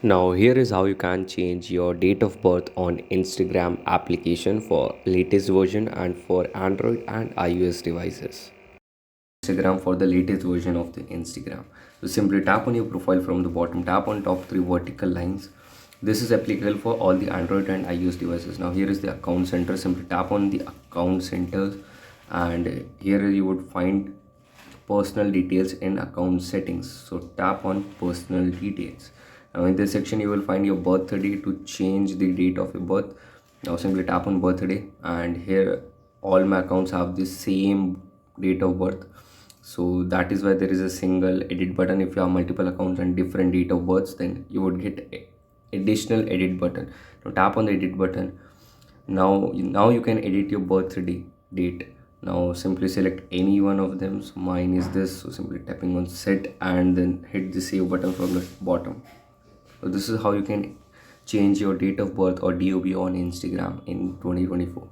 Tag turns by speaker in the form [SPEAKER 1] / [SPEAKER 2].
[SPEAKER 1] Now here is how you can change your date of birth on Instagram application for latest version and for Android and iOS devices. Instagram for the latest version of the Instagram. So simply tap on your profile from the bottom, tap on top three vertical lines. This is applicable for all the Android and iOS devices. Now here is the account center. Simply tap on the account center and here you would find personal details in account settings. So tap on personal details. Now in this section you will find your birthday. To change the date of your birth, now simply tap on birthday, and here all my accounts have the same date of birth, so that is why there is a single edit button. If you have multiple accounts and different date of births, then you would get additional edit button. Now tap on the edit button. Now you can edit your birthday date. Now simply select any one of them. So mine is this, so simply tapping on set and then hit the save button from the bottom. So this is how you can change your date of birth or DOB on Instagram in 2024.